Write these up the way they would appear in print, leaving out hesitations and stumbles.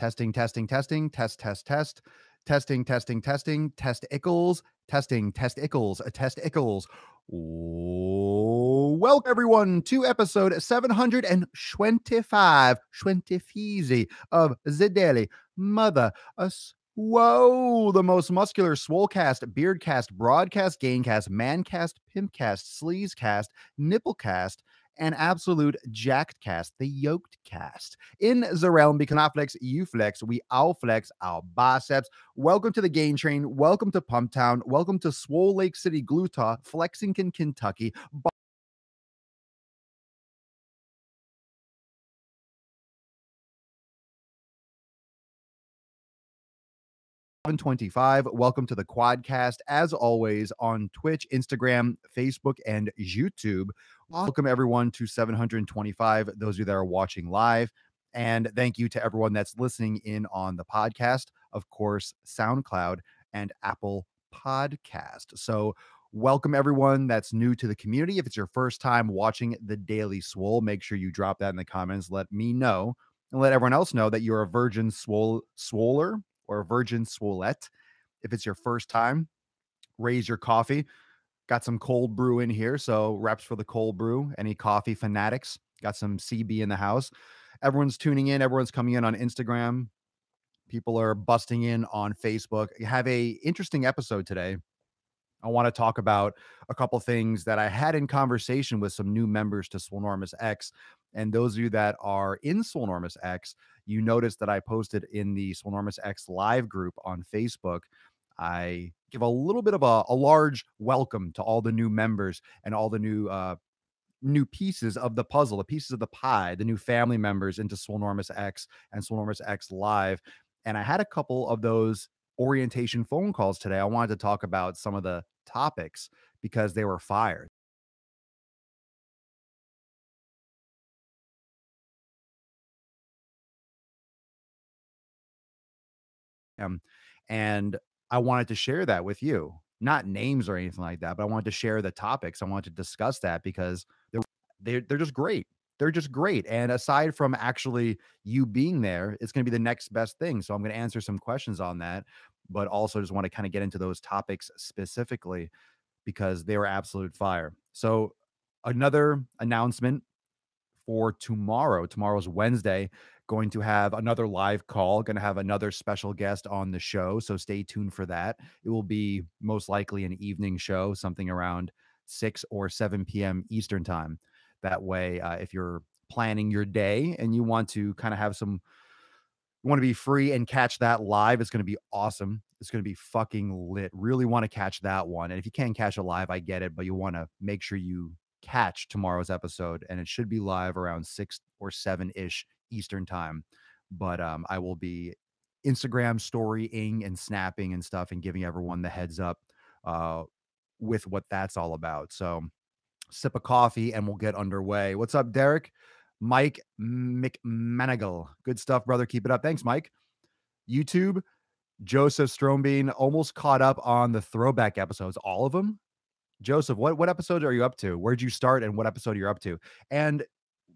Testing, testing, testing, test, test, test, testing, testing, testing, test ickles, testing, test ickles, a test ickles. Welcome everyone to episode 725, 25 of the Daily Mother. Whoa, the most muscular swolecast, beardcast, broadcast, gaincast, mancast, pimpcast, sleazecast, nipplecast, and absolute jacked cast, the yoked cast. In the realm, because I flex, you flex, we all flex our biceps. Welcome to the Gain Train. Welcome to Pump Town. Welcome to Swole Lake City, Glutaw, Flexington, Kentucky. 725. Welcome to the Quadcast, as always, on Twitch, Instagram, Facebook, and YouTube. Welcome everyone to 725, those of you that are watching live. And thank you to everyone that's listening in on the podcast, of course, SoundCloud and Apple Podcast. So welcome everyone that's new to the community. If it's your first time watching the Daily Swole, make sure you drop that in the comments. Let me know and let everyone else know that you're a virgin swoller or a virgin swolette. If it's your first time, raise your coffee. Got some cold brew in here, so reps for the cold brew. Any coffee fanatics? Got some CB in the house. Everyone's tuning in. Everyone's coming in on Instagram. People are busting in on Facebook. You have a interesting episode today. I want to talk about a couple things that I had in conversation with some new members to Swolenormous X. And those of you that are in Swolenormous X, you noticed that I posted in the Swolenormous X live group on Facebook. I give a little bit of a large welcome to all the new members and all the new pieces of the puzzle, the pieces of the pie, the new family members into Swolenormous X and Swolenormous X Live. And I had a couple of those orientation phone calls today. I wanted to talk about some of the topics because they were fire. Um, and I wanted to share that with you. Not names or anything like that, but I wanted to share the topics. I wanted to discuss that because they're just great. They're just great. And aside from actually you being there, it's going to be the next best thing. So I'm going to answer some questions on that, but also just want to kind of get into those topics specifically because they were absolute fire. So another announcement for tomorrow. Tomorrow's Wednesday. Going to have another live call, going to have another special guest on the show. So stay tuned for that. It will be most likely an evening show, something around 6 or 7 p.m. Eastern time. That way, if you're planning your day and you want to kind of have some, you want to be free and catch that live, it's going to be awesome. It's going to be fucking lit. Really want to catch that one. And if you can't catch it live, I get it, but you want to make sure you catch tomorrow's episode, and it should be live around 6 or 7 ish Eastern time. But I will be Instagram storying and snapping and stuff and giving everyone the heads up uh, with what that's all about. So sip of coffee and we'll get underway. What's up, Derek? Mike McManigal. Good stuff, brother. Keep it up. Thanks, Mike. YouTube, Joseph Strombean almost caught up on the throwback episodes, all of them. Joseph, what episode are you up to? Where'd you start and what episode you're up to? And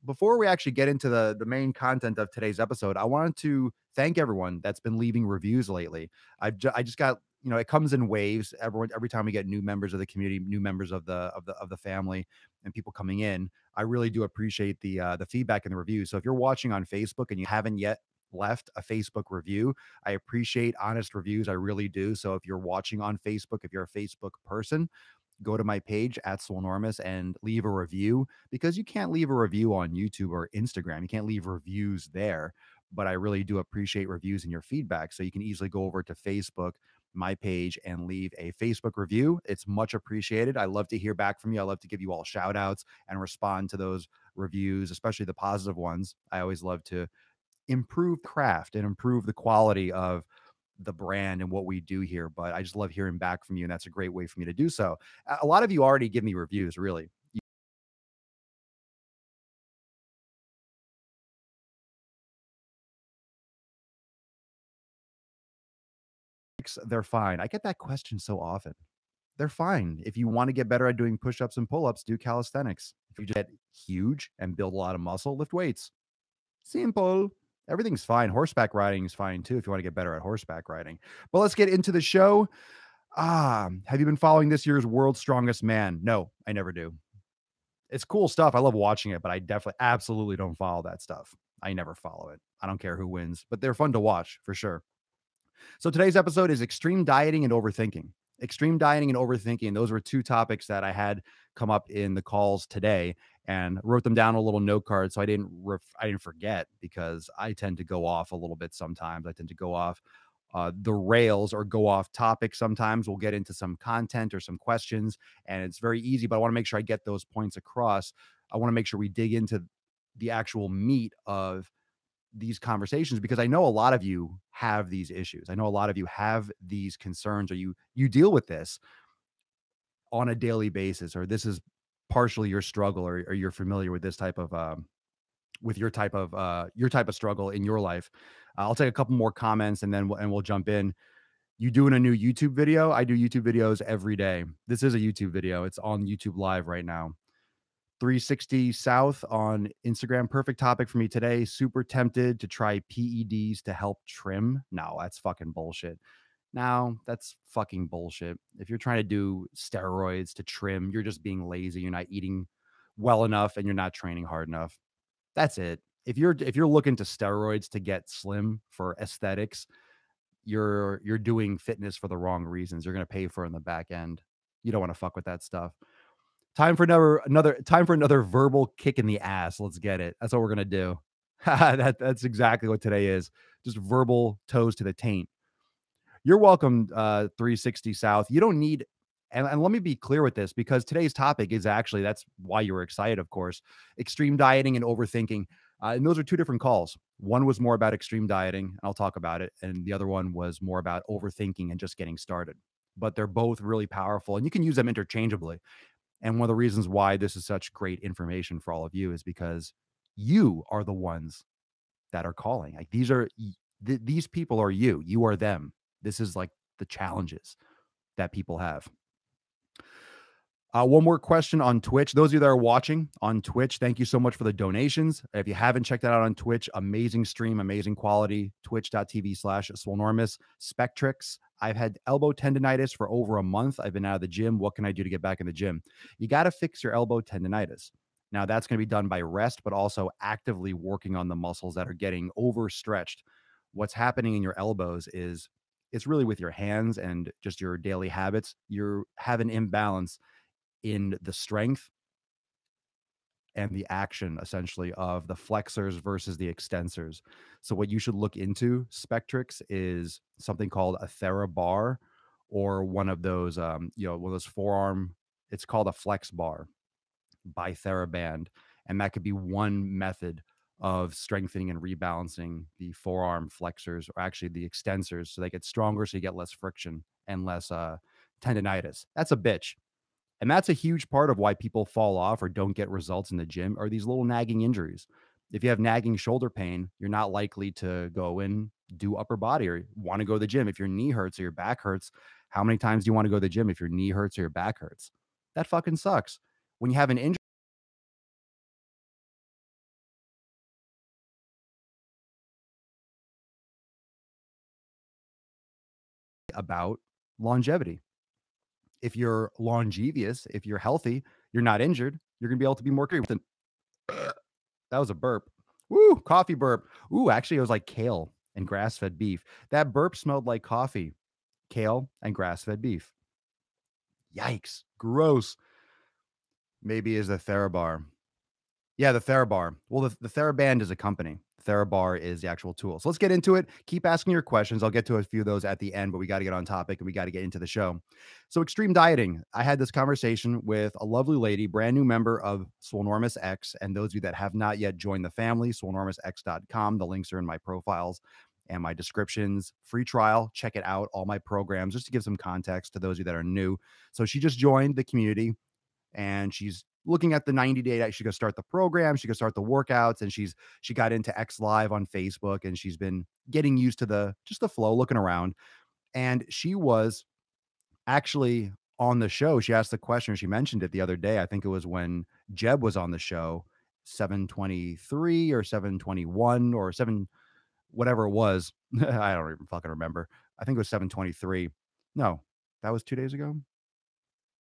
before we actually get into the main content of today's episode, I wanted to thank everyone that's been leaving reviews lately. I just got, it comes in waves. Every time we get new members of the community, new members of the family, and people coming in, I really do appreciate the feedback and the reviews. So if you're watching on Facebook and you haven't yet left a Facebook review, I appreciate honest reviews. I really do. So if you're watching on Facebook, if you're a Facebook person, go to my page at Swolenormous and leave a review, because you can't leave a review on YouTube or Instagram. You can't leave reviews there, but I really do appreciate reviews and your feedback. So you can easily go over to Facebook, my page, and leave a Facebook review. It's much appreciated. I love to hear back from you. I love to give you all shout outs and respond to those reviews, especially the positive ones. I always love to improve craft and improve the quality of the brand and what we do here. But I just love hearing back from you, and that's a great way for me to do so. A lot of you already give me reviews, really. They're fine. I get that question so often. They're fine. If you want to get better at doing push-ups and pull-ups, do calisthenics. If you get huge and build a lot of muscle, lift weights. Simple. Everything's fine. Horseback riding is fine too if you want to get better at horseback riding. But let's get into the show. Have you been following this year's World's Strongest Man? No, I never do. It's cool stuff. I love watching it, but I definitely absolutely don't follow that stuff. I never follow it. I don't care who wins, but they're fun to watch for sure. So today's episode is extreme dieting and overthinking. Extreme dieting and overthinking. Those were two topics that I had come up in the calls today, and wrote them down on a little note card so I didn't forget, because I tend to go off a little bit sometimes. I tend to go off the rails or go off topic sometimes. We'll get into some content or some questions, and it's very easy, but I want to make sure I get those points across. I want to make sure we dig into the actual meat of these conversations, because I know a lot of you have these issues. I know a lot of you have these concerns, or you deal with this on a daily basis, or this is partially your struggle, or you're familiar with this type of with your type of struggle in your life. I'll take a couple more comments, and then we'll jump in. You doing a new YouTube video? I do YouTube videos every day. This is a YouTube video. It's on YouTube Live right now. 360 South on Instagram. Perfect topic for me today. Super tempted to try PEDs to help trim. No, that's fucking bullshit. Now, that's fucking bullshit. If you're trying to do steroids to trim, you're just being lazy. You're not eating well enough, and you're not training hard enough. That's it. If you're looking to steroids to get slim for aesthetics, you're doing fitness for the wrong reasons. You're going to pay for it in the back end. You don't want to fuck with that stuff. Time for another verbal kick in the ass. Let's get it. That's what we're gonna do. That's exactly what today is. Just verbal toes to the taint. You're welcome, 360 South. You don't need, and let me be clear with this, because today's topic is actually, that's why you were excited, of course, extreme dieting and overthinking. And those are two different calls. One was more about extreme dieting, and I'll talk about it. And the other one was more about overthinking and just getting started. But they're both really powerful, and you can use them interchangeably. And one of the reasons why this is such great information for all of you is because you are the ones that are calling. Like, these people are you. You are them. This is like the challenges that people have. One more question on Twitch. Those of you that are watching on Twitch, thank you so much for the donations. If you haven't checked that out on Twitch, amazing stream, amazing quality. Twitch.tv/Swolenormous. Spectrix. I've had elbow tendonitis for over a month. I've been out of the gym. What can I do to get back in the gym? You got to fix your elbow tendonitis. Now, that's going to be done by rest, but also actively working on the muscles that are getting overstretched. What's happening in your elbows is it's really with your hands and just your daily habits. You have an imbalance in the strength and the action, essentially, of the flexors versus the extensors. So what you should look into, Spectrix, is something called a TheraBar, or one of those one of those forearm, it's called a flex bar by TheraBand. And that could be one method of strengthening and rebalancing the forearm flexors, or actually the extensors, so they get stronger, so you get less friction and less tendonitis. That's a bitch. And that's a huge part of why people fall off or don't get results in the gym, are these little nagging injuries. If you have nagging shoulder pain, you're not likely to go and do upper body or want to go to the gym. If your knee hurts or your back hurts, how many times do you want to go to the gym if your knee hurts or your back hurts? That fucking sucks. When you have an injury about longevity, if you're longevous, if you're healthy, you're not injured, you're going to be able to be more creative. That was a burp. Woo, coffee burp. Ooh, actually, it was like kale and grass-fed beef. That burp smelled like coffee, kale, and grass-fed beef. Yikes. Gross. Maybe is the TheraBar. Yeah, the TheraBar. Well, the TheraBand is a company. TheraBar is the actual tool. So let's get into it. Keep asking your questions. I'll get to a few of those at the end, but we got to get on topic and we got to get into the show. So extreme dieting. I had this conversation with a lovely lady, brand new member of Swolenormous X. And those of you that have not yet joined the family, swolenormousx.com. The links are in my profiles and my descriptions. Free trial. Check it out. All my programs, just to give some context to those of you that are new. So she just joined the community, and she's looking at the 90-day that she could start the program, she could start the workouts, and she got into X Live on Facebook, and she's been getting used to the flow, looking around. And she was actually on the show. She asked the question, she mentioned it the other day. I think it was when Jeb was on the show, 723 or 721 or 7 whatever it was. I don't even fucking remember. I think it was 7:23. No, that was 2 days ago?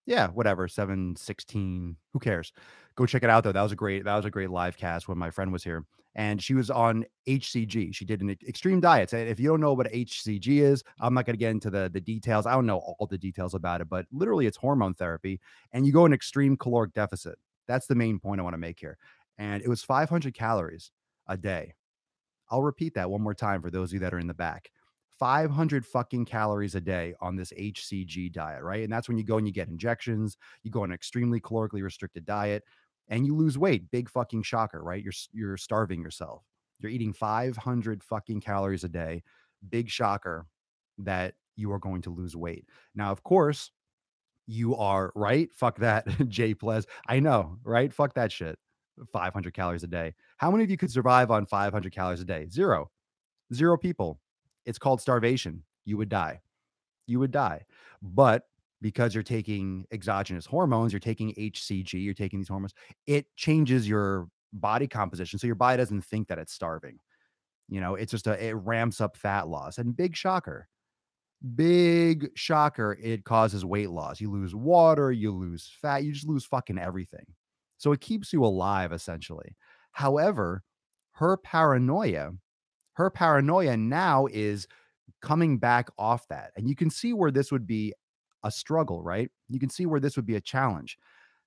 Yeah, whatever, 7:16, who cares? Go check it out though, that was a great live cast when my friend was here, and she was on HCG. She did an extreme diets, and if you don't know what HCG is, I'm not gonna get into the details. I don't know all the details about it, but literally it's hormone therapy, and you go in extreme caloric deficit. That's the main point I wanna make here, and it was 500 calories a day. I'll repeat that one more time for those of you that are in the back. 500 fucking calories a day on this HCG diet, right? And that's when you go and you get injections, you go on an extremely calorically restricted diet, and you lose weight. Big fucking shocker, right? You're starving yourself. You're eating 500 fucking calories a day. Big shocker that you are going to lose weight. Now, of course, you are right. Fuck that, Jay Plez. I know, right? Fuck that shit. 500 calories a day. How many of you could survive on 500 calories a day? Zero. Zero people. It's called starvation. You would die. You would die. But because you're taking exogenous hormones, you're taking HCG, you're taking these hormones, it changes your body composition. So your body doesn't think that it's starving. It's just it ramps up fat loss. And big shocker, it causes weight loss. You lose water, you lose fat, you just lose fucking everything. So it keeps you alive essentially. However, her paranoia, her paranoia now is coming back off that. And you can see where this would be a struggle, right? You can see where this would be a challenge.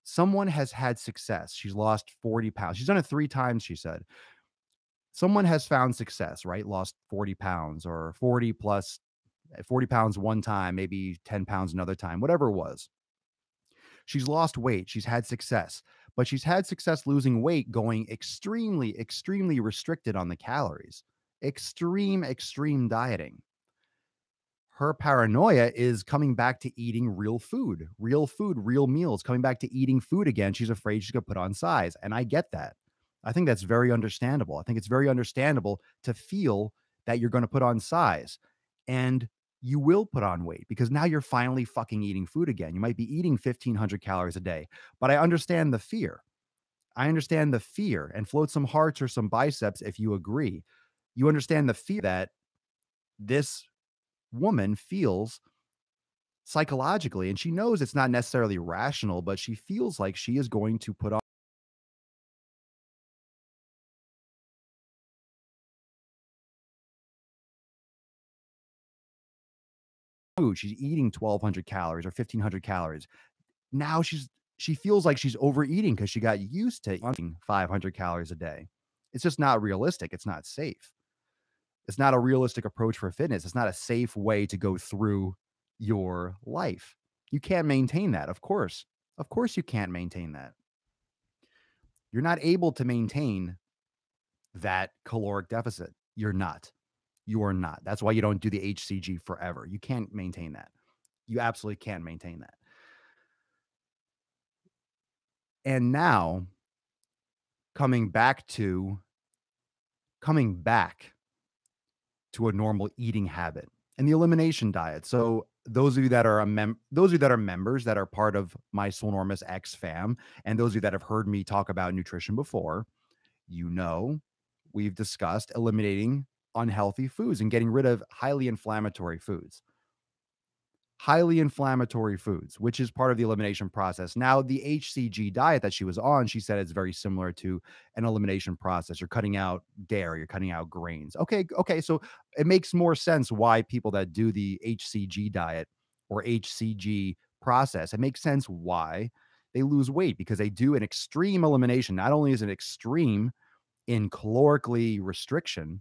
Someone has had success. She's lost 40 pounds. She's done it 3 times, she said. Someone has found success, right? Lost 40 pounds or 40 plus 40 pounds one time, maybe 10 pounds another time, whatever it was. She's lost weight. She's had success, but she's had success losing weight going extremely, extremely restricted on the calories, extreme dieting. Her paranoia is coming back to eating real food, real meals, coming back to eating food again. She's afraid she's going to put on size. And I get that. I think that's very understandable. I think it's very understandable to feel that you're going to put on size and you will put on weight because now you're finally fucking eating food again. You might be eating 1,500 calories a day, but I understand the fear. I understand the fear and float some hearts or some biceps if you agree. You understand the fear that this woman feels psychologically, and she knows it's not necessarily rational, but she feels like she is going to put on food. She's eating 1,200 calories or 1,500 calories. Now she feels like she's overeating because she got used to eating 500 calories a day. It's just not realistic. It's not safe. It's not a realistic approach for fitness. It's not a safe way to go through your life. You can't maintain that, of course. Of course, you can't maintain that. You're not able to maintain that caloric deficit. You're not. You are not. That's why you don't do the HCG forever. You can't maintain that. You absolutely can't maintain that. And now coming back to coming back to a normal eating habit and the elimination diet. So those of you that are those of you that are members that are part of my Swolenormous X fam, and those of you that have heard me talk about nutrition before, you know, we've discussed eliminating unhealthy foods and getting rid of highly inflammatory foods, which is part of the elimination process. Now, the HCG diet that she was on, she said it's very similar to an elimination process. You're cutting out dairy, you're cutting out grains. Okay, so it makes more sense why people that do the HCG diet or HCG process, it makes sense why they lose weight because they do an extreme elimination. Not only is it extreme in caloric restriction,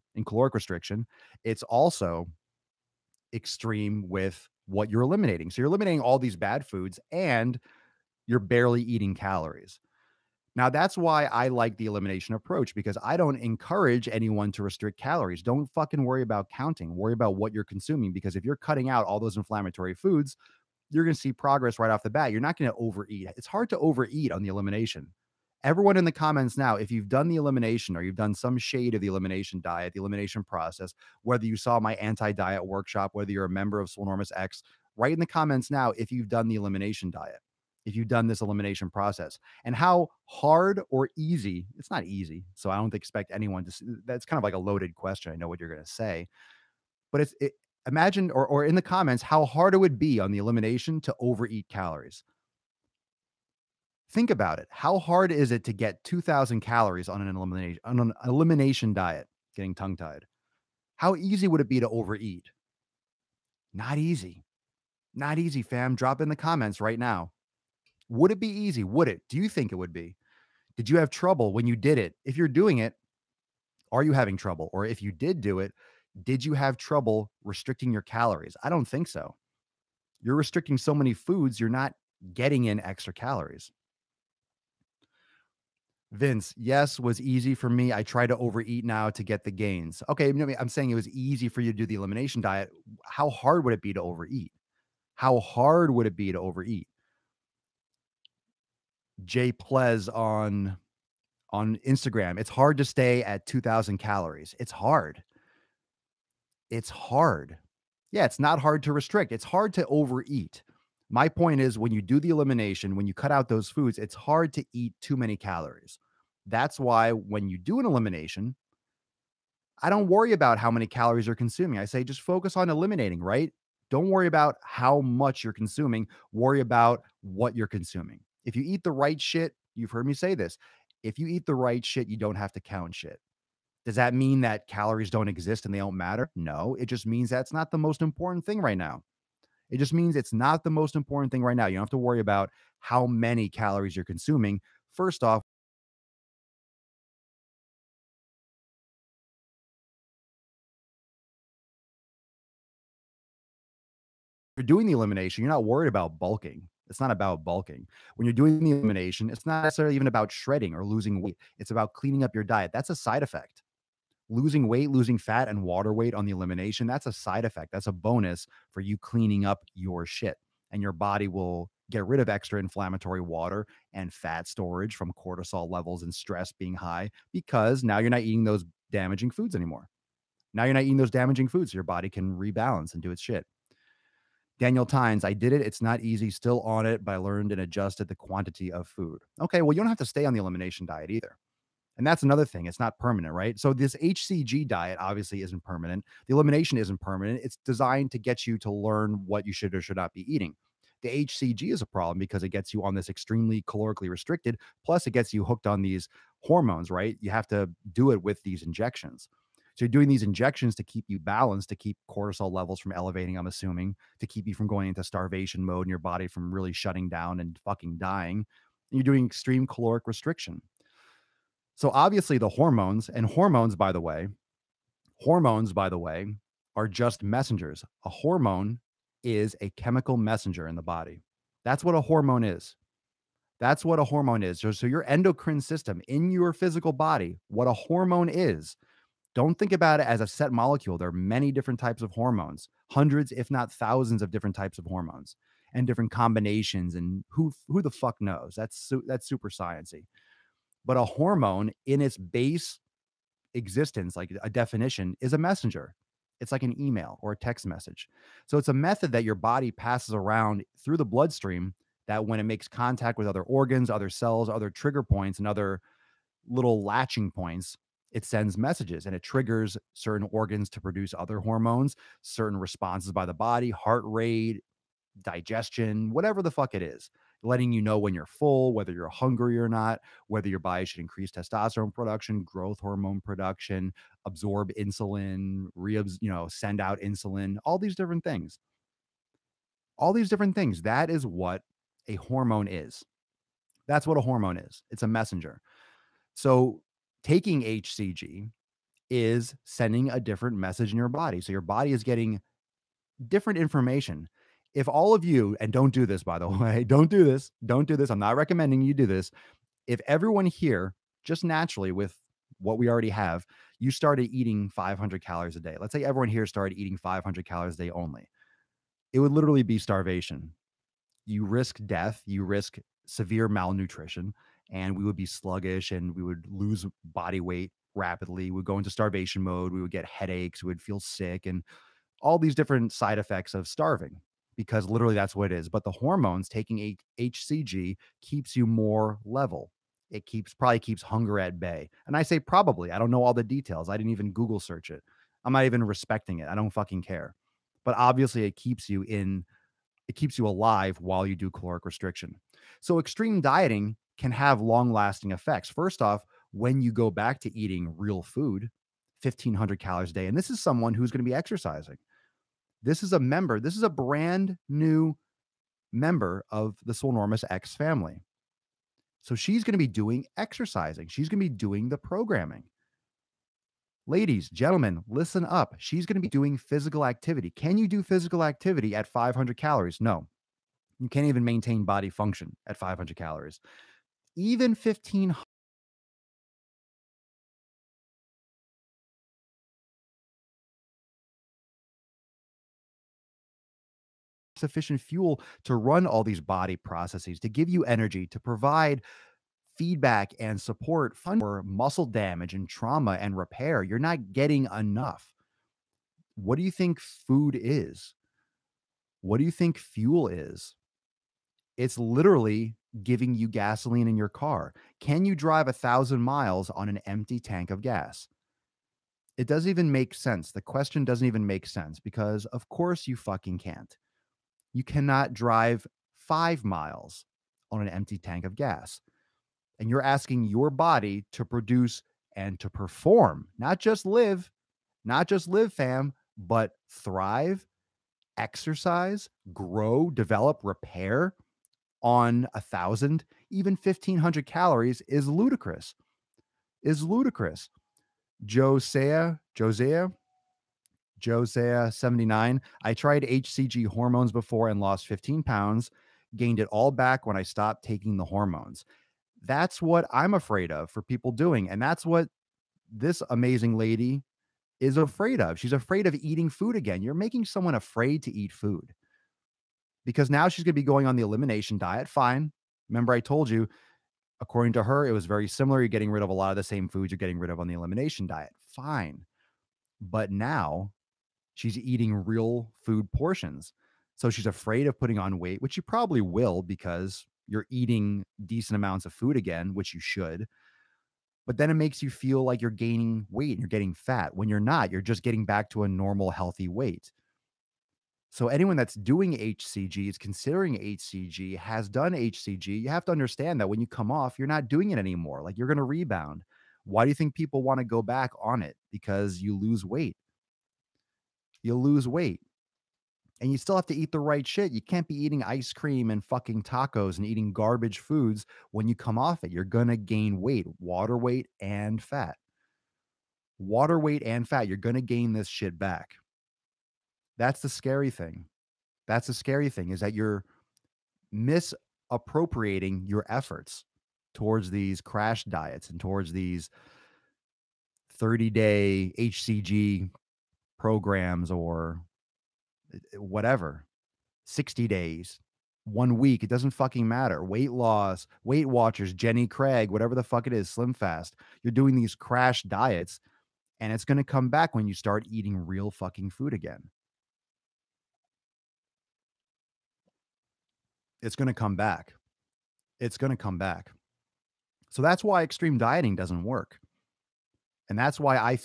it's also extreme with what you're eliminating. So you're eliminating all these bad foods and you're barely eating calories. Now, that's why I like the elimination approach because I don't encourage anyone to restrict calories. Don't fucking worry about counting. Worry about what you're consuming because if you're cutting out all those inflammatory foods, you're going to see progress right off the bat. You're not going to overeat. It's hard to overeat on the elimination. Everyone in the comments now, if you've done the elimination or you've done some shade of the elimination diet, the elimination process, whether you saw my anti-diet workshop, whether you're a member of Swolenormous X, write in the comments now if you've done the elimination diet. if you've done this elimination process, and how hard or easy, it's not easy. So I don't expect anyone to, that's kind of like a loaded question. I know what you're going to say, but imagine, or in the comments, how hard it would be on the elimination to overeat calories. Think about it. How hard is it to get 2,000 calories on an elimination diet? Getting tongue tied. How easy would it be to overeat? Not easy. Not easy, fam. Drop in the comments right now. Would it be easy? Would it? Do you think it would be? Did you have trouble when you did it? If you're doing it, are you having trouble? Or if you did do it, did you have trouble restricting your calories? I don't think so. You're restricting so many foods, you're not getting in extra calories. Vince, yes, was easy for me. I try to overeat now to get the gains. Okay, no, I'm saying it was easy for you to do the elimination diet. How hard would it be to overeat? How hard would it be to overeat? Jay Plez on Instagram. It's hard to stay at 2,000 calories. It's hard. It's hard. Yeah, it's not hard to restrict. It's hard to overeat. My point is when you do the elimination, when you cut out those foods, it's hard to eat too many calories. That's why when you do an elimination, I don't worry about how many calories you're consuming. I say just focus on eliminating, right? Don't worry about how much you're consuming. Worry about what you're consuming. If you eat the right shit, you've heard me say this. If you eat the right shit, you don't have to count shit. Does that mean that calories don't exist and they don't matter? No, it just means that's not the most important thing right now. It just means it's not the most important thing right now. You don't have to worry about how many calories you're consuming. First off, you're doing the elimination, you're not worried about bulking. It's not about bulking. When you're doing the elimination, it's not necessarily even about shredding or losing weight. It's about cleaning up your diet. That's a side effect. Losing weight, losing fat and water weight on the elimination, that's a side effect. That's a bonus for you cleaning up your shit. And your body will get rid of extra inflammatory water and fat storage from cortisol levels and stress being high because now you're not eating those damaging foods anymore. Now you're not eating those damaging foods. So your body can rebalance and do its shit. Daniel Tynes, I did it. It's not easy. Still on it, but I learned and adjusted the quantity of food. Okay, well, you don't have to stay on the elimination diet either. And that's another thing. It's not permanent, right? So this HCG diet obviously isn't permanent. The elimination isn't permanent. It's designed to get you to learn what you should or should not be eating. The HCG is a problem because it gets you on this extremely calorically restricted. Plus, it gets you hooked on these hormones, right? You have to do it with these injections. So you're doing these injections to keep you balanced, to keep cortisol levels from elevating, I'm assuming, to keep you from going into starvation mode and your body from really shutting down and fucking dying. And you're doing extreme caloric restriction. So obviously the hormones, by the way, are just messengers. A hormone is a chemical messenger in the body. That's what a hormone is. That's what a hormone is. So your endocrine system in your physical body, what a hormone is, don't think about it as a set molecule. There are many different types of hormones, hundreds, if not thousands of different types of hormones and different combinations. And who the fuck knows? That's super sciencey. But a hormone in its base existence, like a definition, is a messenger. It's like an email or a text message. So it's a method that your body passes around through the bloodstream that when it makes contact with other organs, other cells, other trigger points, and other little latching points, it sends messages and it triggers certain organs to produce other hormones, certain responses by the body, heart rate, digestion, whatever the fuck it is, letting you know when you're full, whether you're hungry or not, whether your body should increase testosterone production, growth hormone production, absorb insulin, send out insulin, all these different things. All these different things. That is what a hormone is. That's what a hormone is. It's a messenger. So taking HCG is sending a different message in your body. So your body is getting different information. If all of you, and don't do this, by the way, don't do this. I'm not recommending you do this. If everyone here, just naturally with what we already have, you started eating 500 calories a day. Let's say everyone here started eating 500 calories a day only. It would literally be starvation. You risk death, you risk severe malnutrition, and we would be sluggish and we would lose body weight rapidly. We'd go into starvation mode. We would get headaches. We would feel sick and all these different side effects of starving. because literally that's what it is. But the hormones, taking HCG, keeps you more level. It probably keeps hunger at bay. And I say probably. I don't know all the details. I didn't even Google search it. I'm not even respecting it. I don't fucking care. But obviously, it keeps you alive while you do caloric restriction. So extreme dieting can have long-lasting effects. First off, when you go back to eating real food, 1,500 calories a day, and this is someone who's going to be exercising. This is a brand new member of the Swolenormous X family. So she's going to be doing exercising. She's going to be doing the programming. Ladies, gentlemen, listen up. She's going to be doing physical activity. Can you do physical activity at 500 calories? No. You can't even maintain body function at 500 calories. Even 15 sufficient fuel to run all these body processes, to give you energy, to provide feedback and support for muscle damage and trauma and repair. You're not getting enough. What do you think food is? What do you think fuel is? It's literally giving you gasoline in your car. Can you drive 1,000 miles on an empty tank of gas? It doesn't even make sense. The question doesn't even make sense because, of course, you fucking can't. You cannot drive 5 miles on an empty tank of gas. And you're asking your body to produce and to perform, not just live, fam, but thrive, exercise, grow, develop, repair on 1,000, even 1,500 calories is ludicrous. Is ludicrous. Josea 79. I tried HCG hormones before and lost 15 pounds, gained it all back when I stopped taking the hormones. That's what I'm afraid of for people doing. And that's what this amazing lady is afraid of. She's afraid of eating food again. You're making someone afraid to eat food because now she's going to be going on the elimination diet. Fine. Remember, I told you, according to her, it was very similar. You're getting rid of a lot of the same foods you're getting rid of on the elimination diet. Fine. But now she's eating real food portions. So she's afraid of putting on weight, which you probably will because you're eating decent amounts of food again, which you should. But then it makes you feel like you're gaining weight and you're getting fat when you're not. You're just getting back to a normal, healthy weight. So anyone that's doing HCG, is considering HCG, has done HCG, you have to understand that when you come off, you're not doing it anymore. Like you're going to rebound. Why do you think people want to go back on it? Because you lose weight. You lose weight. And you still have to eat the right shit. You can't be eating ice cream and fucking tacos and eating garbage foods when you come off it. You're going to gain weight, water weight and fat. Water weight and fat. You're going to gain this shit back. That's the scary thing. That's the scary thing is that you're misappropriating your efforts towards these crash diets and towards these 30-day HCG programs or whatever, 60 days, 1 week. It doesn't fucking matter. Weight loss, Weight Watchers, Jenny Craig, whatever the fuck it is, Slim Fast. You're doing these crash diets and it's going to come back when you start eating real fucking food again. It's going to come back. It's going to come back. So that's why extreme dieting doesn't work. And that's why I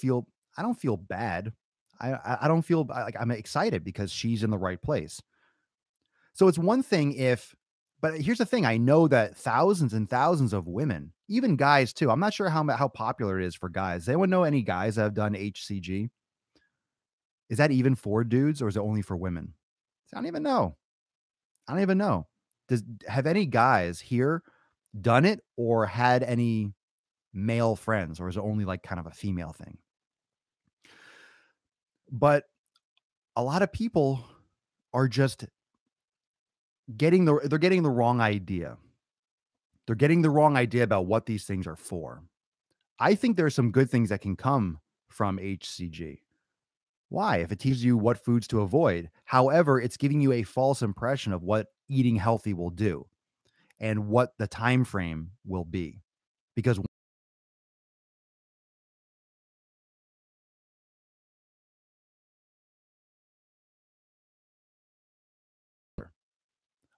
don't feel bad. I don't feel like I'm excited because she's in the right place. So it's one thing if, but here's the thing. I know that thousands and thousands of women, even guys too. I'm not sure how popular it is for guys. Does anyone know any guys that have done HCG? Is that even for dudes or is it only for women? I don't even know. I don't even know. Have any guys here done it or had any male friends, or is it only like kind of a female thing? But a lot of people are just they're getting the wrong idea. They're getting the wrong idea about what these things are for. I think there's some good things that can come from HCG. Why? If it teaches you what foods to avoid. However, it's giving you a false impression of what eating healthy will do and what the time frame will be. Because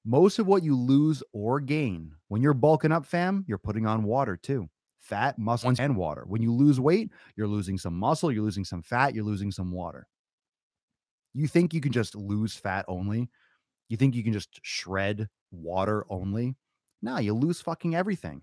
Most of what you lose or gain when you're bulking up, fam, you're putting on water too. Fat, muscle, and water. When you lose weight, you're losing some muscle, you're losing some fat, you're losing some water. You think you can just lose fat only? You think you can just shred water only? No, you lose fucking everything.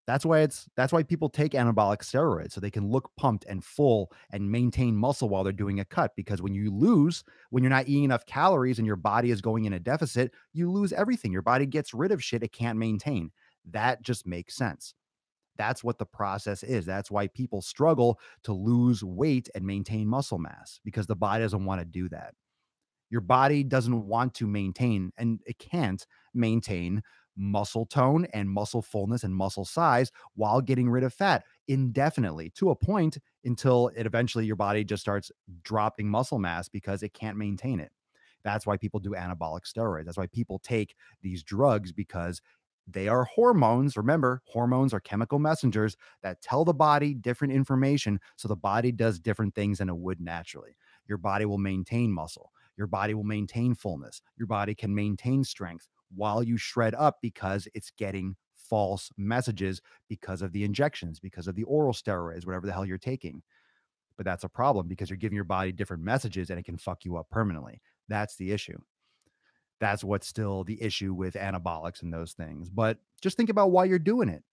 That's why people take anabolic steroids so they can look pumped and full and maintain muscle while they're doing a cut, because when you're not eating enough calories and your body is going in a deficit, you lose everything. Your body gets rid of shit it can't maintain. That just makes sense. That's what the process is. That's why people struggle to lose weight and maintain muscle mass, because the body doesn't want to do that. Your body doesn't want to maintain, and it can't maintain muscle tone and muscle fullness and muscle size while getting rid of fat indefinitely, to a point until it eventually your body just starts dropping muscle mass because it can't maintain it. That's why people do anabolic steroids. That's why people take these drugs, because they are hormones. Remember, hormones are chemical messengers that tell the body different information. So the body does different things than it would naturally. Your body will maintain muscle. Your body will maintain fullness. Your body can maintain strength while you shred up, because it's getting false messages because of the injections, because of the oral steroids, whatever the hell you're taking. But that's a problem, because you're giving your body different messages and it can fuck you up permanently. That's the issue. That's what's still the issue with anabolics and those things. But just think about why you're doing it.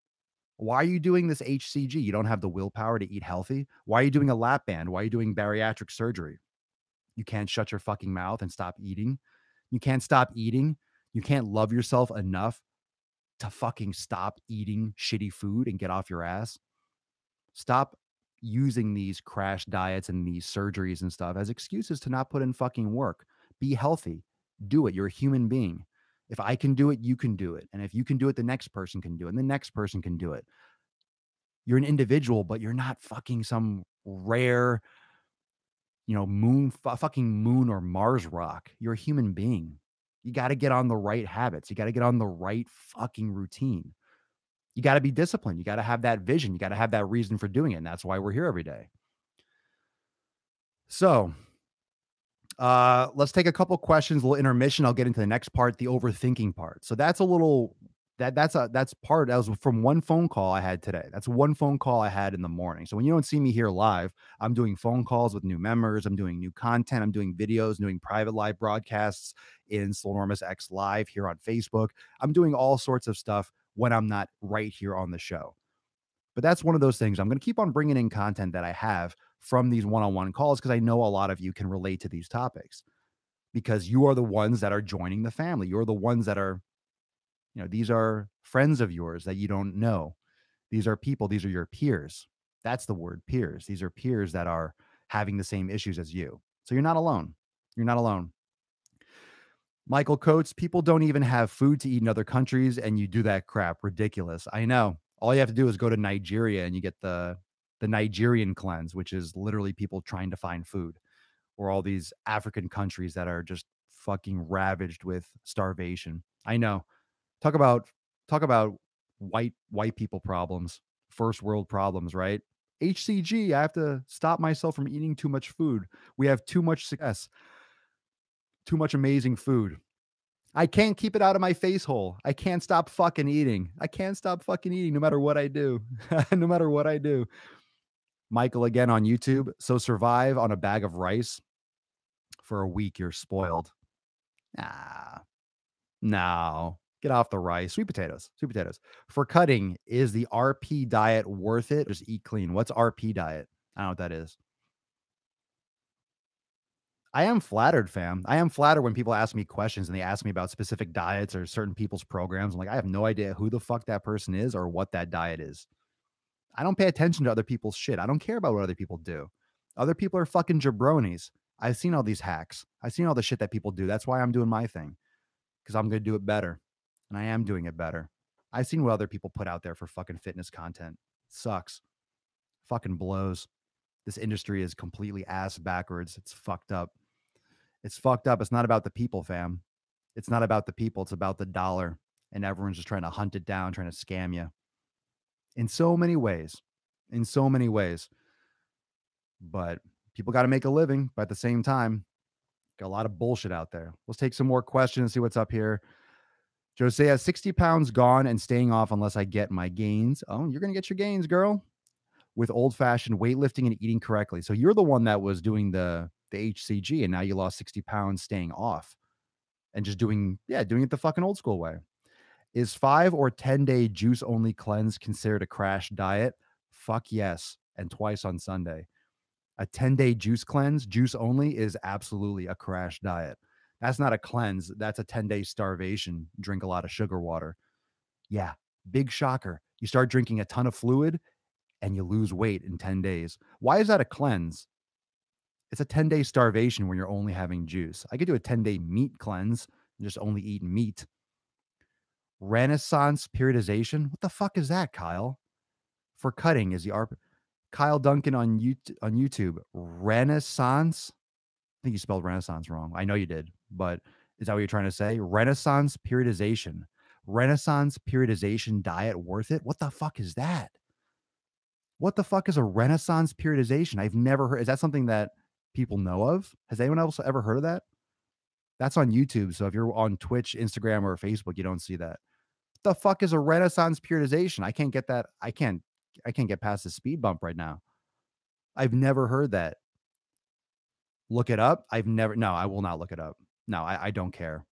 Why are you doing this HCG? You don't have the willpower to eat healthy. Why are you doing a lap band? Why are you doing bariatric surgery? You can't shut your fucking mouth and stop eating. You can't stop eating. You can't love yourself enough to fucking stop eating shitty food and get off your ass. Stop using these crash diets and these surgeries and stuff as excuses to not put in fucking work. Be healthy. Do it. You're a human being. If I can do it, you can do it. And if you can do it, the next person can do it. And the next person can do it. You're an individual, but you're not fucking some rare, fucking moon or Mars rock. You're a human being. You got to get on the right habits. You got to get on the right fucking routine. You got to be disciplined. You got to have that vision. You got to have that reason for doing it. And that's why we're here every day. So, let's take a couple questions, a little intermission. I'll get into the next part, the overthinking part. So that's a little that was from one phone call I had today. That's one phone call I had in the morning. So when you don't see me here live, I'm doing phone calls with new members. I'm doing new content. I'm doing videos, doing private live broadcasts in Swolenormous X Live here on Facebook. I'm doing all sorts of stuff when I'm not right here on the show. But that's one of those things. I'm going to keep on bringing in content that I have from these one-on-one calls, because I know a lot of you can relate to these topics, because you are the ones that are joining the family. You're the ones that are, these are friends of yours that you don't know. These are people, these are your peers. That's the word, peers. These are peers that are having the same issues as you. So you're not alone. You're not alone. Michael Coates, people don't even have food to eat in other countries, and you do that crap. Ridiculous. I know. All you have to do is go to Nigeria and you get the Nigerian cleanse, which is literally people trying to find food, or all these African countries that are just fucking ravaged with starvation. I know. Talk about talk about white people problems, first world problems, right? HCG, I have to stop myself from eating too much food. We have too much success, too much amazing food. I can't keep it out of my face hole. I can't stop fucking eating. I can't stop fucking eating no matter what I do. No matter what I do. Michael again on YouTube. So survive on a bag of rice for a week. You're spoiled. Ah, no. Get off the rice. Sweet potatoes. Sweet potatoes. For cutting, is the RP diet worth it? Just eat clean. What's RP diet? I don't know what that is. I am flattered, fam. I am flattered when people ask me questions and they ask me about specific diets or certain people's programs. I'm like, I have no idea who the fuck that person is or what that diet is. I don't pay attention to other people's shit. I don't care about what other people do. Other people are fucking jabronis. I've seen all these hacks. I've seen all the shit that people do. That's why I'm doing my thing, because I'm going to do it better. And I am doing it better. I've seen what other people put out there for fucking fitness content. Sucks. Fucking blows. This industry is completely ass backwards. It's fucked up. It's fucked up. It's not about the people, fam. It's not about the people. It's about the dollar. And everyone's just trying to hunt it down, trying to scam you in so many ways. In so many ways. But people got to make a living. But at the same time, got a lot of bullshit out there. Let's take some more questions, see what's up here. Josiah, 60 pounds gone and staying off unless I get my gains. Oh, you're going to get your gains, girl, with old fashioned weightlifting and eating correctly. So you're the one that was doing the HCG and now you lost 60 pounds staying off and just doing, yeah, doing it the fucking old school way. Is 5 or 10 day juice only cleanse considered a crash diet? Fuck yes. And twice on Sunday. A 10-day juice cleanse, juice only, is absolutely a crash diet. That's not a cleanse. That's a 10-day starvation. Drink a lot of sugar water. Yeah. Big shocker. You start drinking a ton of fluid and you lose weight in 10 days. Why is that a cleanse? It's a 10-day starvation when you're only having juice. I could do a 10-day meat cleanse and just only eat meat. Renaissance periodization. What the fuck is that, Kyle? For cutting is the ARP. Kyle Duncan on YouTube. Renaissance. I think you spelled Renaissance wrong. I know you did, but is that what you're trying to say? Renaissance periodization. Renaissance periodization diet worth it? What the fuck is that? What the fuck is a Renaissance periodization? I've never heard. Is that something that people know of? Has anyone else ever heard of that? That's on YouTube. So if you're on Twitch, Instagram, or Facebook, you don't see that. The fuck is a Renaissance periodization? I can't get that. I can't get past the speed bump right now. I've never heard that. Look it up. No, I will not look it up. No, I don't care.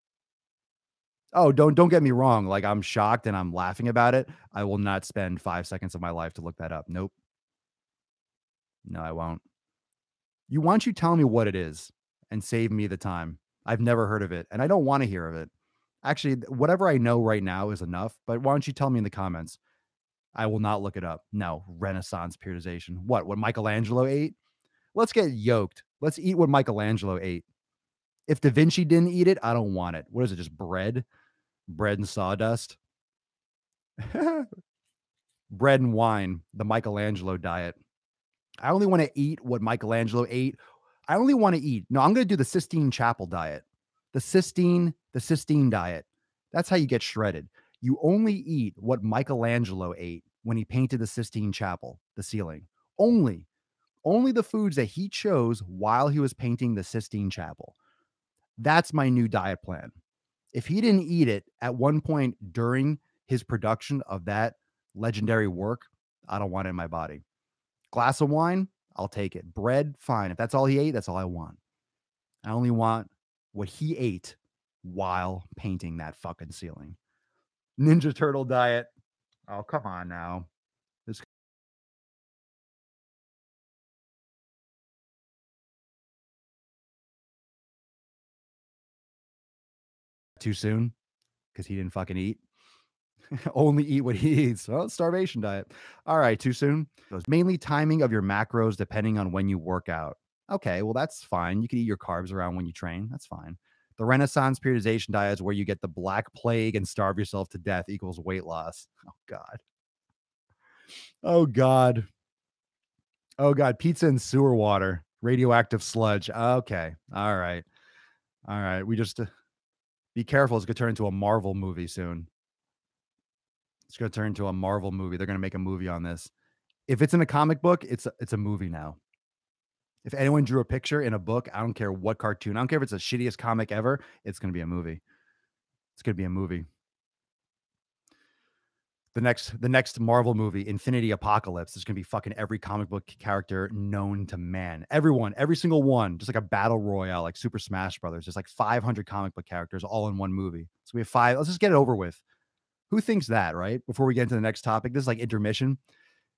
Oh, don't get me wrong. Like, I'm shocked and I'm laughing about it. I will not spend 5 seconds of my life to look that up. Nope. No, I won't. Why don't you tell me what it is and save me the time? I've never heard of it and I don't want to hear of it. Actually, whatever I know right now is enough, but why don't you tell me in the comments? I will not look it up. No, Renaissance periodization. What Michelangelo ate? Let's get yoked. Let's eat what Michelangelo ate. If Da Vinci didn't eat it, I don't want it. What is it? Just bread? Bread and sawdust? Bread and wine, the Michelangelo diet. I only want to eat what Michelangelo ate. I only want to eat. No, I'm going to do the Sistine Chapel diet. The Sistine diet. That's how you get shredded. You only eat what Michelangelo ate when he painted the Sistine Chapel, the ceiling. Only. Only the foods that he chose while he was painting the Sistine Chapel. That's my new diet plan. If he didn't eat it at one point during his production of that legendary work, I don't want it in my body. Glass of wine, I'll take it. Bread, fine. If that's all he ate, that's all I want. I only want what he ate while painting that fucking ceiling. Ninja Turtle diet. Oh, come on now. This too soon because he didn't fucking eat. Only eat what he eats. Well, starvation diet. All right, too soon. Mainly timing of your macros depending on when you work out. Okay, well, that's fine. You can eat your carbs around when you train. That's fine. The Renaissance periodization diet is where you get the black plague and starve yourself to death equals weight loss. Oh, God. Oh, God. Oh, God. Pizza and sewer water, radioactive sludge. Okay. All right. All right. We just be careful. It's going to turn into a Marvel movie soon. It's going to turn into a Marvel movie. They're going to make a movie on this. If it's in a comic book, it's a movie now. If anyone drew a picture in a book, I don't care what cartoon. I don't care if it's the shittiest comic ever. It's going to be a movie. It's going to be a movie. The next Marvel movie, Infinity Apocalypse, is going to be fucking every comic book character known to man. Everyone, every single one, just like a battle royale, like Super Smash Brothers. There's like 500 comic book characters all in one movie. So we have 5. Let's just get it over with. Who thinks that, right? Before we get into the next topic, this is like intermission.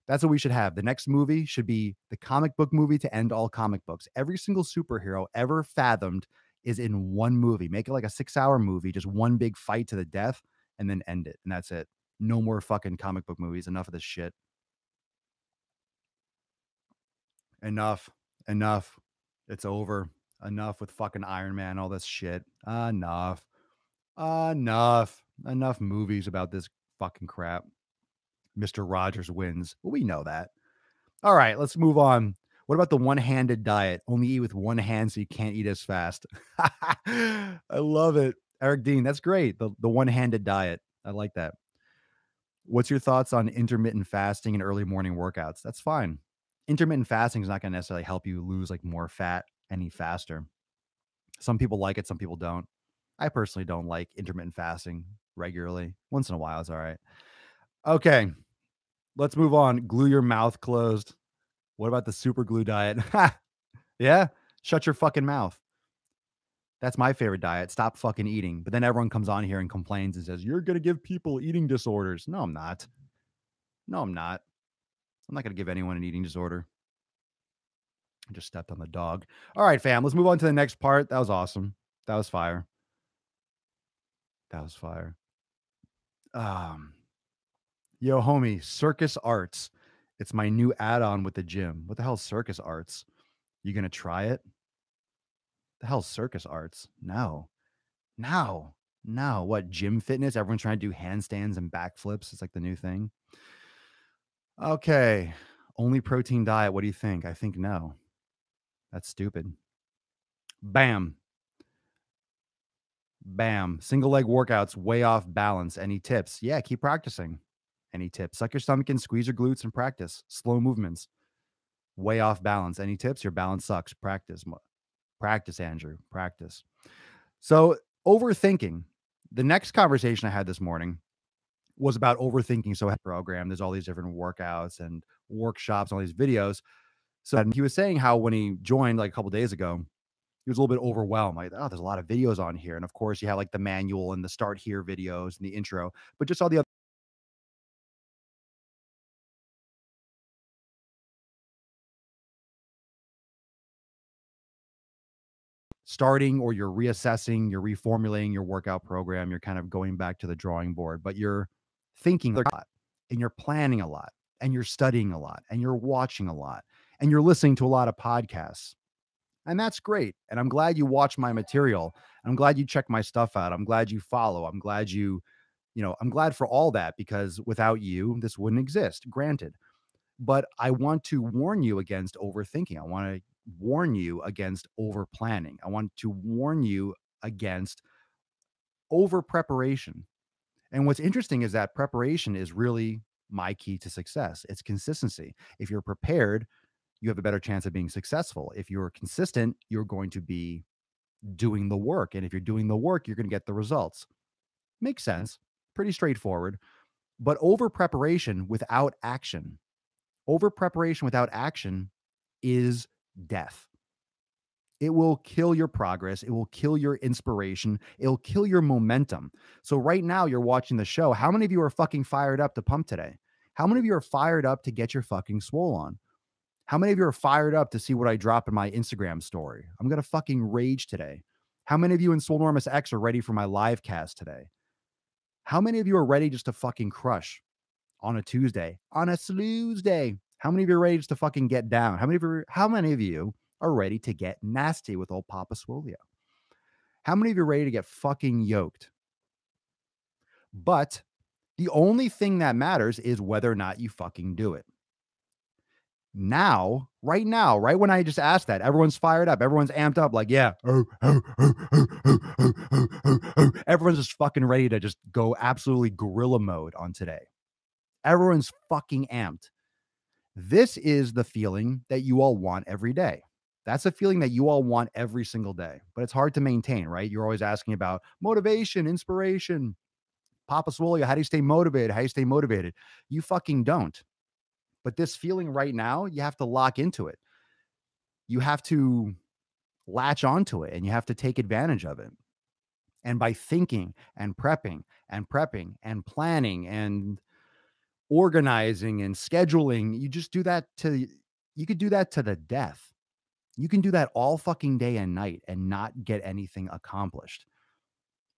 That's what we should have. The next movie should be the comic book movie to end all comic books. Every single superhero ever fathomed is in one movie. Make it like a 6-hour movie, just one big fight to the death, and then end it. And that's it. No more fucking comic book movies. Enough of this shit. Enough. Enough. It's over. Enough with fucking Iron Man, all this shit. Enough. Enough. Enough movies about this fucking crap. Mr. Rogers wins. Well, we know that. All right, let's move on. What about the one-handed diet? Only eat with one hand so you can't eat as fast. I love it. Eric Dean, that's great. The one-handed diet. I like that. What's your thoughts on intermittent fasting and early morning workouts? That's fine. Intermittent fasting is not going to necessarily help you lose like more fat any faster. Some people like it, some people don't. I personally don't like intermittent fasting regularly. Once in a while is all right. Okay, let's move on. Glue your mouth closed. What about the super glue diet? Yeah, shut your fucking mouth. That's my favorite diet. Stop fucking eating. But then everyone comes on here and complains and says, "You're gonna give people eating disorders." No, I'm not. No, I'm not. I'm not gonna give anyone an eating disorder. I just stepped on the dog. All right, fam. Let's move on to the next part. That was awesome. That was fire. That was fire. Um, Yo, homie, Circus Arts. It's my new add-on with the gym. What the hell is Circus Arts? You gonna try it? The hell's Circus Arts? No. No. No. What, gym fitness? Everyone's trying to do handstands and backflips. It's like the new thing. Okay. Only protein diet. What do you think? I think no. That's stupid. Bam. Bam. Single leg workouts way off balance. Any tips? Yeah, keep practicing. Any tips? Suck your stomach and squeeze your glutes and practice. Slow movements. Way off balance. Any tips? Your balance sucks. Practice. Practice, Andrew. Practice. So, overthinking. The next conversation I had this morning was about overthinking. So, I had a program, there's all these different workouts and workshops, all these videos. So, and he was saying how when he joined like a couple days ago, he was a little bit overwhelmed. Like, oh, there's a lot of videos on here. And of course, you have like the manual and the start here videos and the intro, but just all the other starting or you're reassessing, you're reformulating your workout program, you're kind of going back to the drawing board, but you're thinking a lot and you're planning a lot and you're studying a lot and you're watching a lot and you're listening to a lot of podcasts. And that's great. And I'm glad you watch my material. I'm glad you check my stuff out. I'm glad you follow. I'm glad I'm glad for all that because without you, this wouldn't exist, granted. But I want to warn you against overthinking. I want to warn you against over planning. I want to warn you against over preparation. And what's interesting is that preparation is really my key to success. It's consistency. If you're prepared, you have a better chance of being successful. If you're consistent, you're going to be doing the work. And if you're doing the work, you're going to get the results. Makes sense. Pretty straightforward. But over preparation without action, over preparation without action is death. It will kill your progress. It will kill your inspiration. It'll kill your momentum. So, right now, you're watching the show. How many of you are fucking fired up to pump today? How many of you are fired up to get your fucking swole on? How many of you are fired up to see what I drop in my Instagram story? I'm going to fucking rage today. How many of you in Swolenormous X are ready for my live cast today? How many of you are ready just to fucking crush on a Tuesday, on a snooze day? How many of you are ready just to fucking get down? How many of you are ready to get nasty with old Papa Swolio? How many of you are ready to get fucking yoked? But the only thing that matters is whether or not you fucking do it. Now, right when I just asked that, everyone's fired up. Everyone's amped up. Like, yeah. Everyone's just fucking ready to just go absolutely gorilla mode on today. Everyone's fucking amped. This is the feeling that you all want every day. That's a feeling that you all want every single day, but it's hard to maintain, right? You're always asking about motivation, inspiration. Papa Swolio, how do you stay motivated? How do you stay motivated? You fucking don't. But this feeling right now, you have to lock into it. You have to latch onto it and you have to take advantage of it. And by thinking and prepping and planning and organizing and scheduling, you could do that to the death. You can do that all fucking day and night and not get anything accomplished.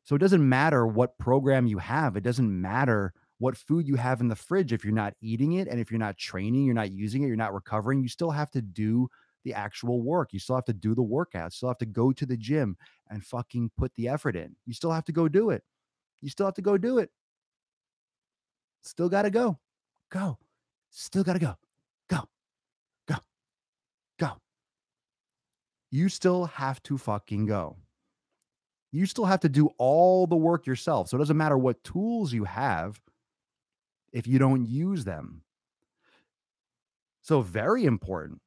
So it doesn't matter what program you have. It doesn't matter what food you have in the fridge. If you're not eating it and if you're not training, you're not using it, you're not recovering, you still have to do the actual work. You still have to do the workouts. You still have to go to the gym and fucking put the effort in. You still have to go do it. You still have to go do it. Still got to go. Go. Still got to go. Go. Go. Go. You still have to fucking go. You still have to do all the work yourself. So it doesn't matter what tools you have if you don't use them. So very important.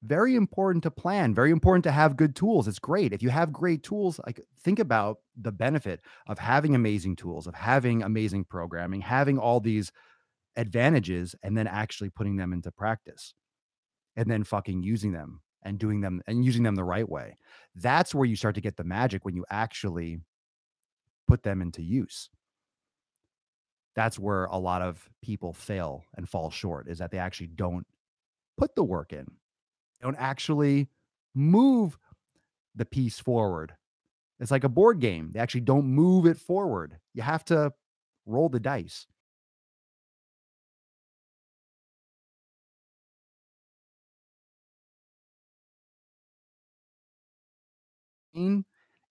Very important to plan, very important to have good tools. It's great. If you have great tools, like think about the benefit of having amazing tools, of having amazing programming, having all these advantages, and then actually putting them into practice and then fucking using them and doing them and using them the right way. That's where you start to get the magic when you actually put them into use. That's where a lot of people fail and fall short is that they actually don't put the work in. They don't actually move the piece forward. It's like a board game. They actually don't move it forward. You have to roll the dice.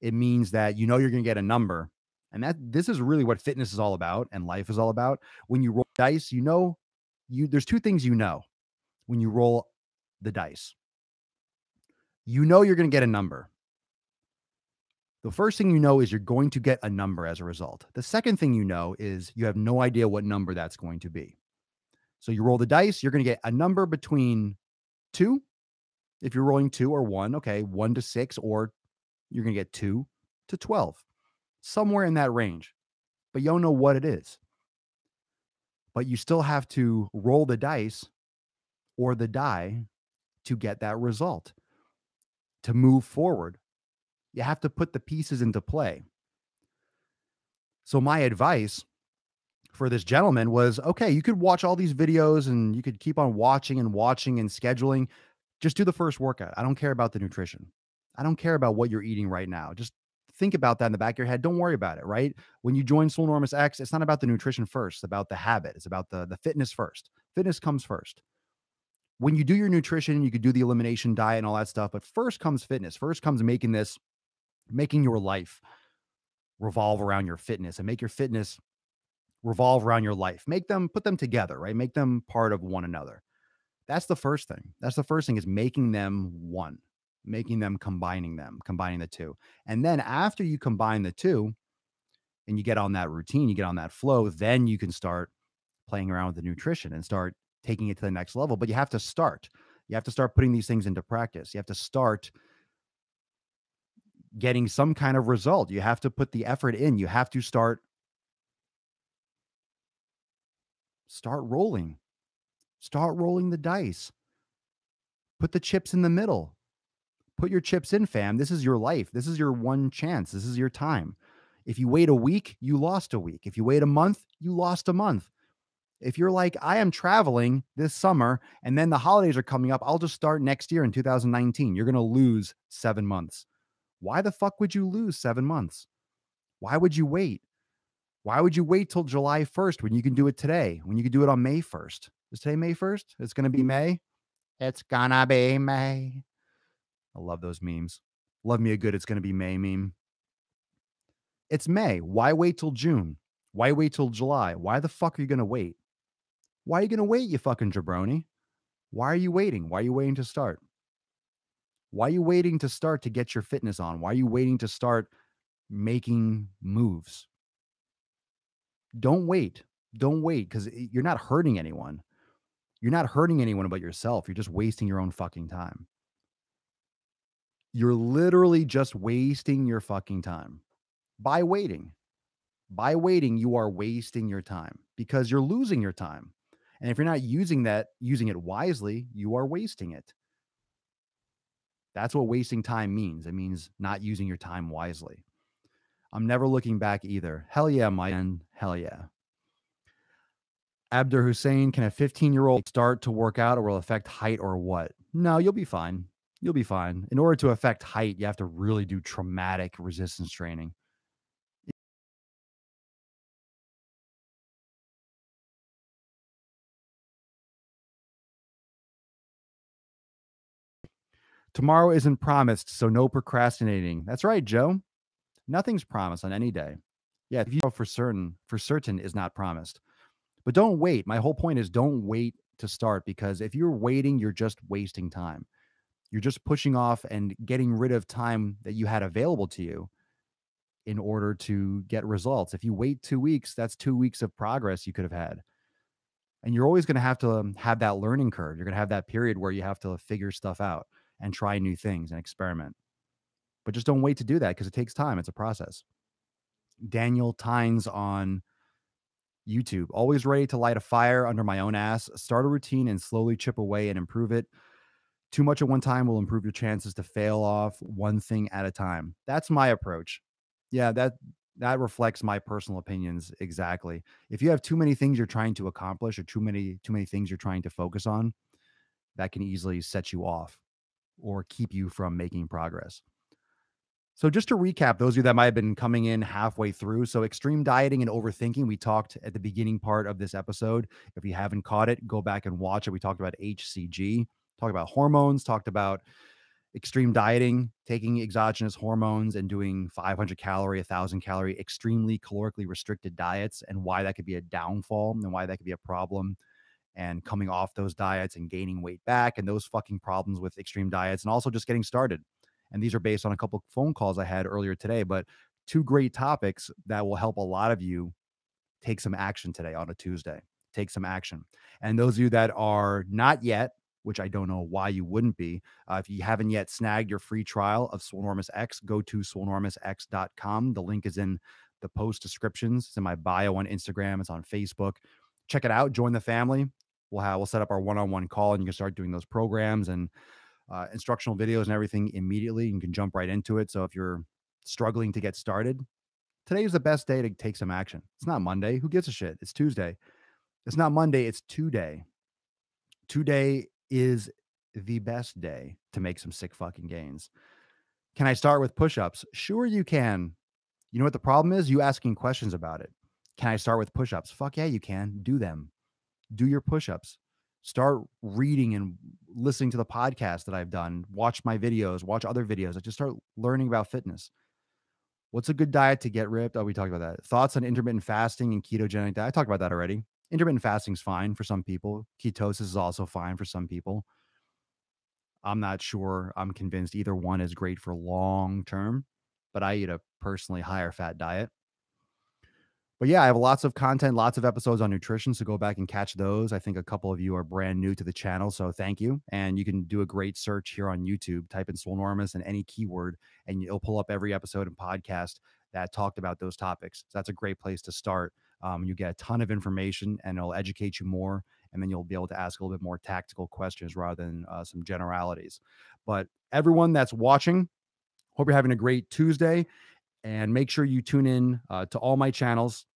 It means that you know you're going to get a number. And that this is really what fitness is all about and life is all about. When you roll dice, you know there's two things you know when you roll the dice. You know you're going to get a number. The first thing you know is you're going to get a number as a result. The second thing you know is you have no idea what number that's going to be. So you roll the dice, you're going to get a number between 2, if you're rolling 2 or 1, okay, 1 to 6, or you're going to get 2 to 12, somewhere in that range. But you don't know what it is. But you still have to roll the dice or the die to get that result, to move forward. You have to put the pieces into play. So my advice for this gentleman was, okay, you could watch all these videos and you could keep on watching and watching and scheduling. Just do the first workout. I don't care about the nutrition. I don't care about what you're eating right now. Just think about that in the back of your head. Don't worry about it, right? When you join Swolenormous X, it's not about the nutrition first, it's about the habit. It's about the fitness first. Fitness comes first. When you do your nutrition, you could do the elimination diet and all that stuff, but first comes fitness. First comes making your life revolve around your fitness and make your fitness revolve around your life. Put them together, right? Make them part of one another. That's the first thing. That's the first thing is making them one, making them, combining the two. And then after you combine the two and you get on that routine, you get on that flow, then you can start playing around with the nutrition and start taking it to the next level. But you have to start. You have to start putting these things into practice. You have to start getting some kind of result. You have to put the effort in. You have to start rolling. Start rolling the dice. Put the chips in the middle. Put your chips in, fam. This is your life. This is your one chance. This is your time. If you wait a week, you lost a week. If you wait a month, you lost a month. If you're like, I am traveling this summer and then the holidays are coming up, I'll just start next year in 2019. You're going to lose 7 months. Why the fuck would you lose 7 months? Why would you wait? Why would you wait till July 1st when you can do it today, when you can do it on May 1st? Is today May 1st? It's going to be May. It's gonna be May. I love those memes. Love me a good it's gonna be May meme. It's May. Why wait till June? Why wait till July? Why the fuck are you gonna wait? Why are you gonna wait, you fucking jabroni? Why are you waiting? Why are you waiting to start? Why are you waiting to start to get your fitness on? Why are you waiting to start making moves? Don't wait. Don't wait because you're not hurting anyone. You're not hurting anyone but yourself. You're just wasting your own fucking time. You're literally just wasting your fucking time by waiting. By waiting, you are wasting your time because you're losing your time. And if you're not using it wisely, you are wasting it. That's what wasting time means. It means not using your time wisely. I'm never looking back either. Hell yeah, my man. Hell yeah. Abdur Hussein, can a 15-year-old start to work out or will affect height or what? No, you'll be fine. You'll be fine. In order to affect height, you have to really do traumatic resistance training. Tomorrow isn't promised, so no procrastinating. That's right, Joe. Nothing's promised on any day. Yeah, if you know for certain is not promised. But don't wait. My whole point is don't wait to start because if you're waiting, you're just wasting time. You're just pushing off and getting rid of time that you had available to you in order to get results. If you wait 2 weeks, that's 2 weeks of progress you could have had. And you're always going to have to have that learning curve. You're going to have that period where you have to figure stuff out and try new things and experiment. But just don't wait to do that because it takes time. It's a process. Daniel Tynes on YouTube, always ready to light a fire under my own ass, start a routine and slowly chip away and improve it. Too much at one time will improve your chances to fail off one thing at a time. That's my approach. Yeah, that reflects my personal opinions exactly. If you have too many things you're trying to accomplish or too many things you're trying to focus on, that can easily set you off or keep you from making progress. So just to recap, those of you that might have been coming in halfway through, so extreme dieting and overthinking, we talked at the beginning part of this episode. If you haven't caught it, go back and watch it. We talked about HCG, talked about hormones, talked about extreme dieting, taking exogenous hormones and doing 500 calorie, 1,000 calorie, extremely calorically restricted diets, and why that could be a downfall and why that could be a problem, and coming off those diets and gaining weight back and those fucking problems with extreme diets, and also just getting started. And these are based on a couple phone calls I had earlier today, but two great topics that will help a lot of you take some action today on a Tuesday. Take some action. And those of you that are not yet, which I don't know why you wouldn't be, if you haven't yet snagged your free trial of Swolenormous X, go to swolenormousx.com. The link is in the post descriptions. It's in my bio on Instagram. It's on Facebook. Check it out. Join the family. We'll set up our one-on-one call, and you can start doing those programs and instructional videos and everything immediately. You can jump right into it. So if you're struggling to get started, today is the best day to take some action. It's not Monday. Who gives a shit? It's Tuesday. It's not Monday. It's today. Today is the best day to make some sick fucking gains. Can I start with push-ups? Sure, you can. You know what the problem is? You asking questions about it. Can I start with push-ups? Fuck yeah, you can. Do them. Do your push-ups. Start reading and listening to the podcast that I've done. Watch my videos, watch other videos. I just start learning about fitness. What's a good diet to get ripped? Oh, we talked about that. Thoughts on intermittent fasting and ketogenic diet. I talked about that already. Intermittent fasting is fine for some people. Ketosis is also fine for some people. I'm not sure. I'm convinced either one is great for long term, but I eat a personally higher fat diet. But yeah, I have lots of content, lots of episodes on nutrition. So go back and catch those. I think a couple of you are brand new to the channel. So thank you. And you can do a great search here on YouTube, type in Swolenormous and any keyword, and you'll pull up every episode and podcast that talked about those topics. So that's a great place to start. You get a ton of information and it'll educate you more. And then you'll be able to ask a little bit more tactical questions rather than some generalities. But everyone that's watching, hope you're having a great Tuesday. And make sure you tune in to all my channels.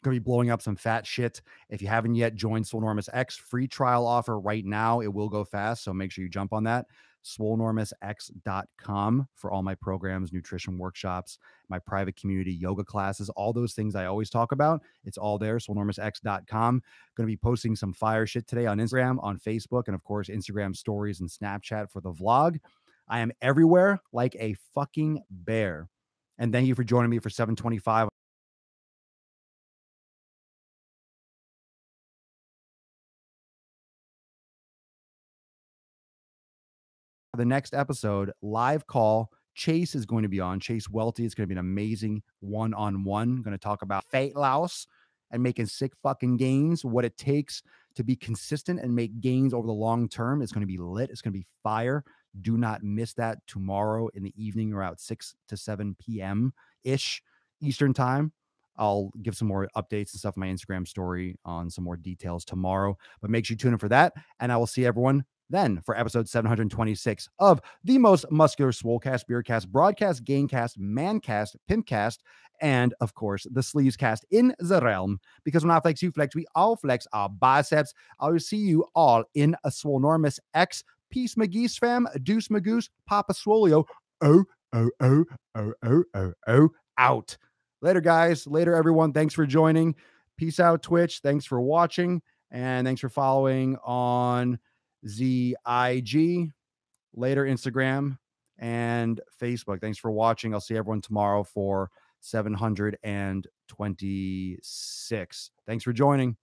Going to be blowing up some fat shit. If you haven't yet joined Swolenormous X, free trial offer right now. It will go fast, so make sure you jump on that. Swolenormousx.com for all my programs, nutrition workshops, my private community, yoga classes, all those things I always talk about. It's all there, swolenormousx.com. Going to be posting some fire shit today on Instagram, on Facebook, and of course, Instagram stories and Snapchat for the vlog. I am everywhere like a fucking bear. And thank you for joining me for 725. The next episode, live call. Chase is going to be on. Chase Welty. It's going to be an amazing one-on-one. Going to talk about fat loss and making sick fucking gains, what it takes to be consistent and make gains over the long term. It's going to be lit. It's going to be fire. Do not miss that tomorrow in the evening around 6 to 7 p.m. ish Eastern time. I'll give some more updates and stuff on my Instagram story on some more details tomorrow, but make sure you tune in for that. And I will see everyone then for episode 726 of the most muscular Swolecast, Beercast, Broadcast, Gamecast, Mancast, Pimpcast, and of course, the Sleevescast in the realm. Because when I flex, you flex, we all flex our biceps. I will see you all in a Swolenormous X. Peace, McGee's fam, Deuce Magoose, Papa Swolio. Oh, oh, oh, oh, oh, oh, oh, out. Later, guys. Later, everyone. Thanks for joining. Peace out, Twitch. Thanks for watching. And thanks for following on ZIG, later Instagram and Facebook. Thanks for watching. I'll see everyone tomorrow for 726. Thanks for joining.